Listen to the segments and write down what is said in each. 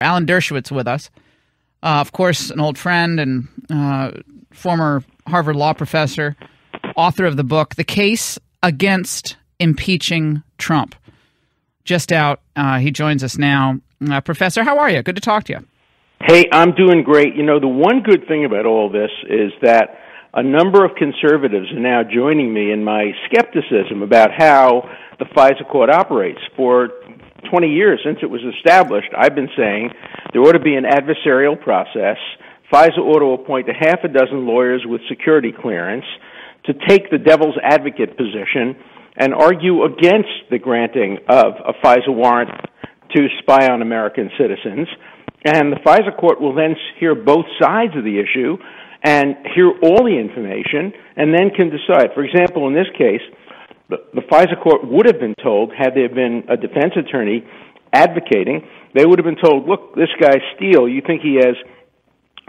Alan Dershowitz with us. Of course, an old friend and former Harvard law professor, author of the book, The Case Against Impeaching Trump. Just out. He joins us now. Professor, how are you? Good to talk to you. Hey, I'm doing great. You know, the one good thing about all this is that a number of conservatives are now joining me in my skepticism about how the FISA court operates. For 20 years since it was established, I've been saying there ought to be an adversarial process. FISA ought to appoint a half a dozen lawyers with security clearance to take the devil's advocate position and argue against the granting of a FISA warrant to spy on American citizens. And the FISA court will then hear both sides of the issue and hear all the information and then can decide. For example, in this case, the FISA court would have been told, had there been a defense attorney advocating, they would have been told, look, this guy's Steele, you think he has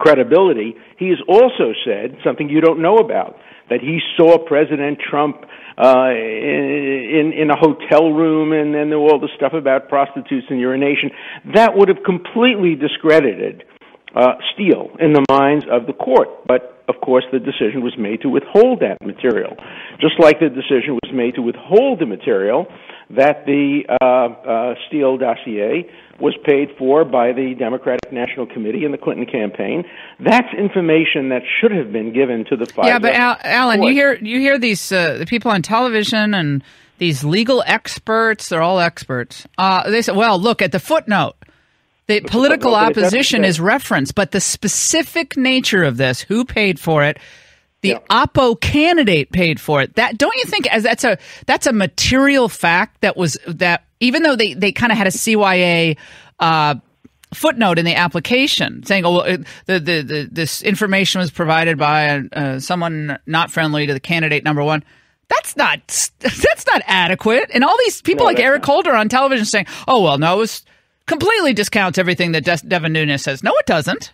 credibility. He has also said something you don't know about, that he saw President Trump in a hotel room and then all the stuff about prostitutes and urination. That would have completely discredited Steele in the minds of the court. But, of course, the decision was made to withhold that material, just like the decision was made to withhold the material that the Steele dossier was paid for by the Democratic National Committee and the Clinton campaign. That's information that should have been given to the FISA. Yeah, but Alan, you hear these the people on television and these legal experts. They're all experts. They say, well, look at the footnote. The political opposition is referenced, but the specific nature of this, who paid for it, the oppo candidate paid for it. That, don't you think, as that's a material fact that even though they kind of had a CYA footnote in the application saying, oh, well, this information was provided by someone not friendly to the candidate number one. That's not adequate. And all these people like Eric Holder on television saying, oh, well, no, it was completely discounts everything that Devin Nunes says. No, it doesn't.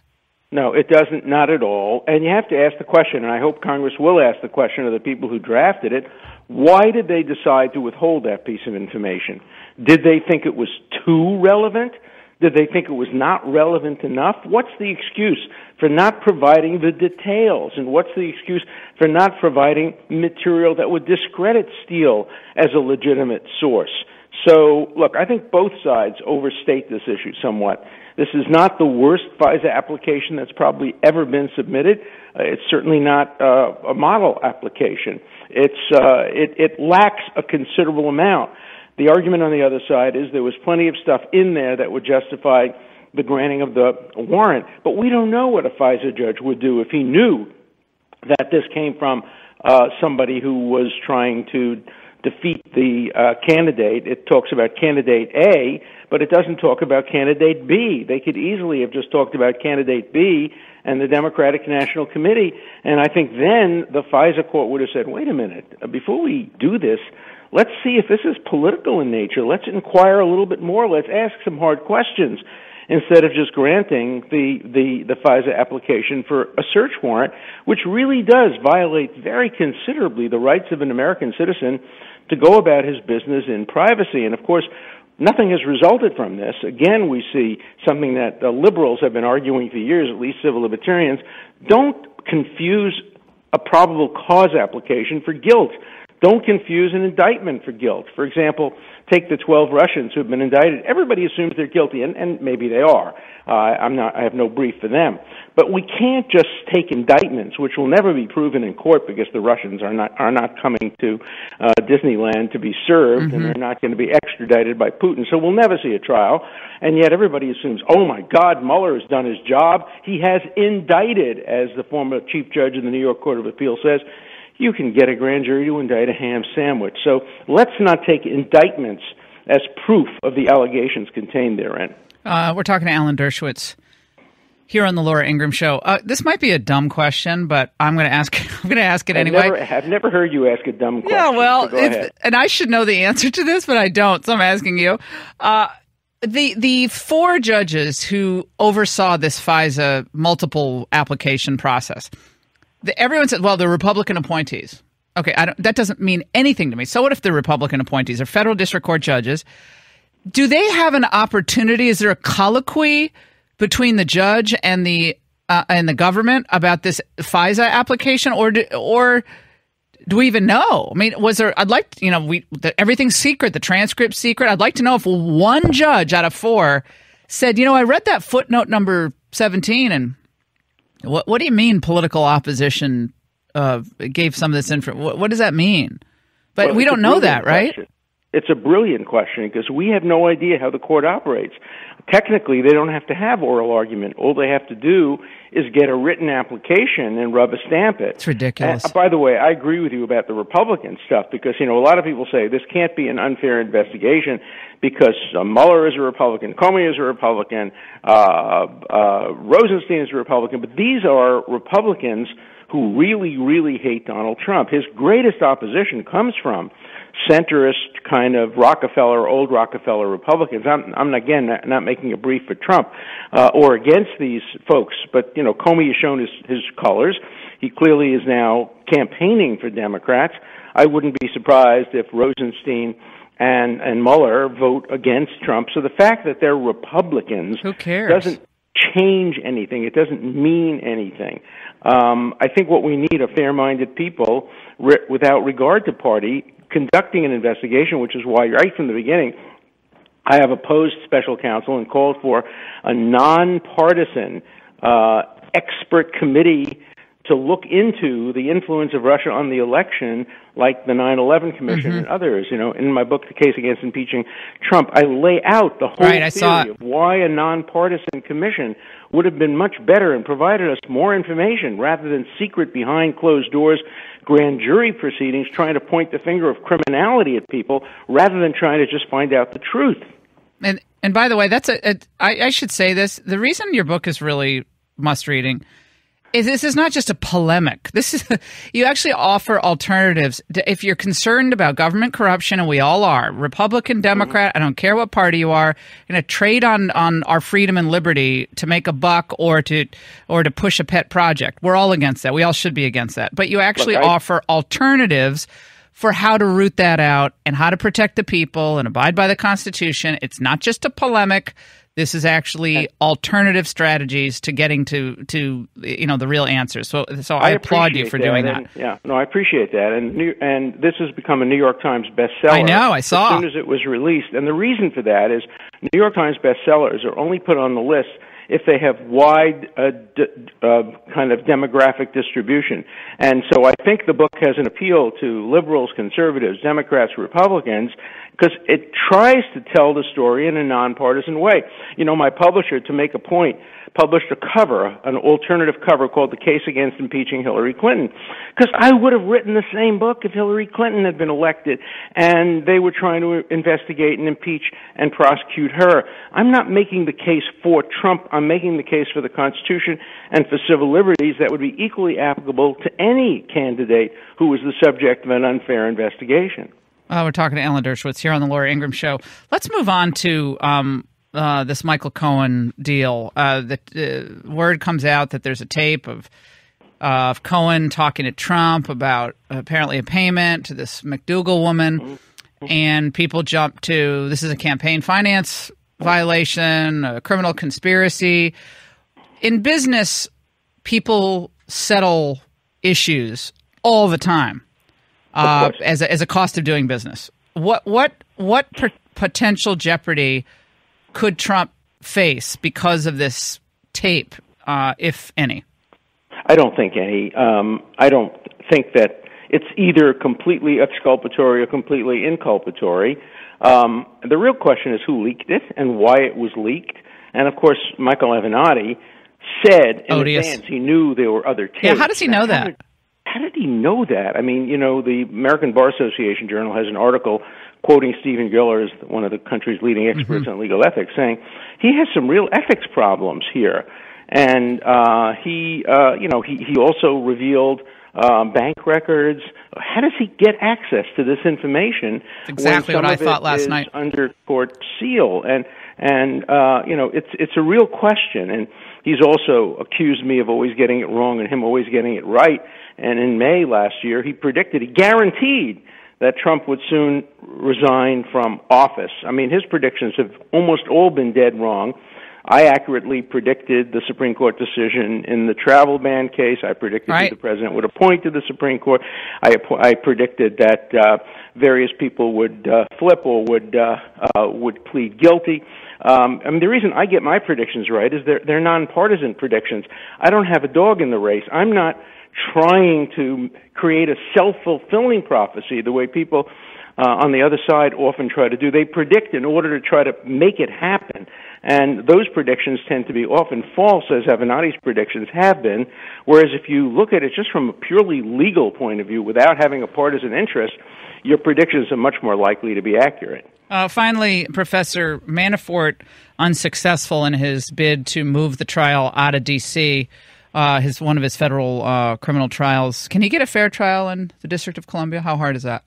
No, it doesn't, not at all. And you have to ask the question, and I hope Congress will ask the question of the people who drafted it, why did they decide to withhold that piece of information? Did they think it was too relevant? Did they think it was not relevant enough? What's the excuse for not providing the details? And what's the excuse for not providing material that would discredit Steele as a legitimate source? So, look, I think both sides overstate this issue somewhat. This is not the worst FISA application that's probably ever been submitted. It's certainly not a model application. It lacks a considerable amount. The argument on the other side is there was plenty of stuff in there that would justify the granting of the warrant, but we don't know what a FISA judge would do if he knew that this came from somebody who was trying to defeat the candidate. It talks about candidate A, but it doesn't talk about candidate B. They could easily have just talked about candidate B and the Democratic National Committee, and I think then the FISA court would have said, wait a minute, before we do this, let's see if this is political in nature. Let's inquire a little bit more. Let's ask some hard questions instead of just granting the FISA application for a search warrant, which really does violate very considerably the rights of an American citizen to go about his business in privacy. And, of course, nothing has resulted from this. Again, we see something that the liberals have been arguing for years, at least civil libertarians. Don't confuse a probable cause application for guilt. Don't confuse an indictment for guilt. For example, take the 12 Russians who have been indicted. Everybody assumes they're guilty, and maybe they are. I have no brief for them. But we can't just take indictments, which will never be proven in court because the Russians are not coming to Disneyland to be served, and they're not going to be extradited by Putin. So we'll never see a trial. And yet everybody assumes, oh my God, Mueller has done his job. He has indicted, as the former chief judge of the New York Court of Appeal says. You can get a grand jury to indict a ham sandwich. So let's not take indictments as proof of the allegations contained therein. We're talking to Alan Dershowitz here on the Laura Ingraham Show. This might be a dumb question, but I'm going to ask. I'm going to ask it anyway. I've never heard you ask a dumb question. Yeah, well, so and I should know the answer to this, but I don't. So I'm asking you. The four judges who oversaw this FISA multiple application process. Everyone said, well, the Republican appointees. Okay, that doesn't mean anything to me. So what if the Republican appointees are federal district court judges? do they have an opportunity? Is there a colloquy between the judge and the government about this FISA application, or do we even know? I mean, was there? I'd like everything's secret, the transcript's secret. I'd like to know if one judge out of 4 said, I read that footnote number 17, and what do you mean political opposition gave some of this info? What does that mean? But we don't know that, right? Question. It's a brilliant question because we have no idea how the court operates. Technically, they don't have to have oral argument. All they have to do is get a written application and rubber stamp it. It's ridiculous. And, by the way, I agree with you about the Republican stuff because, a lot of people say this can't be an unfair investigation because Mueller is a Republican, Comey is a Republican, Rosenstein is a Republican, but these are Republicans who really, really hate Donald Trump. His greatest opposition comes from centrist kind of old Rockefeller Republicans. I'm again not making a brief for Trump or against these folks, but Comey has shown his colors. He clearly is now campaigning for Democrats. I wouldn't be surprised if Rosenstein and Mueller vote against Trump. So the fact that they're Republicans Who cares? Doesn't change anything. It doesn't mean anything. I think what we need are fair-minded people without regard to party conducting an investigation, which is why right from the beginning I have opposed special counsel and called for a nonpartisan expert committee to look into the influence of Russia on the election, like the 9/11 Commission and others. In my book, The Case Against Impeaching Trump, I lay out the whole theory of why a nonpartisan commission would have been much better and provided us more information rather than secret behind closed doors grand jury proceedings trying to point the finger of criminality at people rather than trying to just find out the truth. And by the way, I should say this. The reason your book is really must-reading is this is not just a polemic. You actually offer alternatives. If you're concerned about government corruption, and we all are, Republican, Democrat, I don't care what party you are, going to trade on our freedom and liberty to make a buck or to push a pet project. We're all against that. We all should be against that. But you actually offer alternatives for how to root that out and how to protect the people and abide by the Constitution. It's not just a polemic. This is actually alternative strategies to getting to the real answers. So I applaud you for doing that. I appreciate that. And this has become a New York Times bestseller. I know, I saw. As soon as it was released. And the reason for that is New York Times bestsellers are only put on the list if they have wide kind of demographic distribution. And so I think the book has an appeal to liberals, conservatives, Democrats, Republicans, because it tries to tell the story in a nonpartisan way. My publisher, to make a point, published an alternative cover called The Case Against Impeaching Hillary Clinton, because I would have written the same book if Hillary Clinton had been elected and they were trying to investigate and impeach and prosecute her. I'm not making the case for Trump. I'm making the case for the Constitution and for civil liberties that would be equally applicable to any candidate who was the subject of an unfair investigation. We're talking to Alan Dershowitz here on the Laura Ingraham Show. Let's move on to this Michael Cohen deal. The word comes out that there's a tape of Cohen talking to Trump about apparently a payment to this McDougal woman, and people jump to this is a campaign finance violation, a criminal conspiracy. In business, people settle issues all the time as a cost of doing business. What potential jeopardy could Trump face because of this tape, if any? I don't think any. I don't think that it's either completely exculpatory or completely inculpatory. The real question is who leaked it and why it was leaked. And, of course, Michael Avenatti said in advance he knew there were other tapes. Yeah, how does he know that? How did he know that? I mean, the American Bar Association Journal has an article quoting Stephen Giller as one of the country's leading experts on legal ethics, saying he has some real ethics problems here. And he also revealed bank records. How does he get access to this information? That's exactly what I thought last night. Under court seal, and it's a real question. And he's also accused me of always getting it wrong and him always getting it right. And in May last year, he guaranteed that Trump would soon resign from office. I mean, his predictions have almost all been dead wrong. I accurately predicted the Supreme Court decision in the travel ban case. I predicted that the president would appoint to the Supreme Court. I predicted that various people would flip or would plead guilty. I mean, the reason I get my predictions right is they're nonpartisan predictions. I don't have a dog in the race. I'm not trying to create a self-fulfilling prophecy the way people on the other side often try to do. They predict in order to try to make it happen. And those predictions tend to be often false, as Avenatti's predictions have been, whereas if you look at it just from a purely legal point of view, without having a partisan interest, your predictions are much more likely to be accurate. Finally, Professor, Manafort unsuccessful in his bid to move the trial out of D.C., one of his federal criminal trials. Can he get a fair trial in the District of Columbia? How hard is that?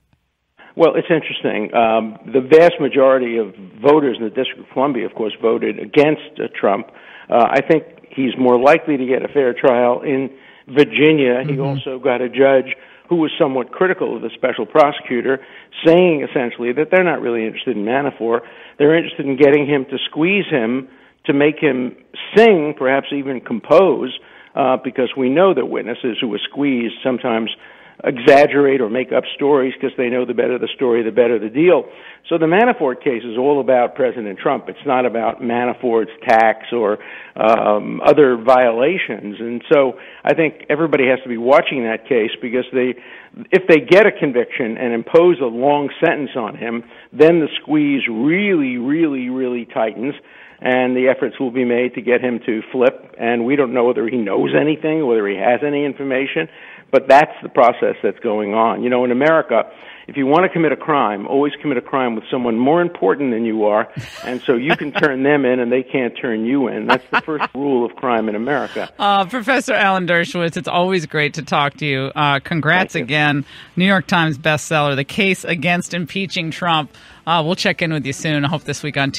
Well, it's interesting. The vast majority of voters in the District of Columbia, of course, voted against Trump. I think he's more likely to get a fair trial in Virginia. He also got a judge who was somewhat critical of the special prosecutor, saying essentially that they're not really interested in Manafort. They're interested in getting him to squeeze him, to make him sing, perhaps even compose, because we know that witnesses who were squeezed sometimes exaggerate or make up stories because they know the better the story, the better the deal. So the Manafort case is all about President Trump. It's not about Manafort's tax or other violations. And so I think everybody has to be watching that case because if they get a conviction and impose a long sentence on him, then the squeeze really, really, really tightens, and the efforts will be made to get him to flip. And we don't know whether he knows anything, whether he has any information, but that's the process that's going on. You know, in America, if you want to commit a crime, always commit a crime with someone more important than you are, and so you can turn them in and they can't turn you in. That's the first rule of crime in America. Professor Alan Dershowitz, it's always great to talk to you. Congrats again. New York Times bestseller, The Case Against Impeaching Trump. We'll check in with you soon. I hope this week on TV.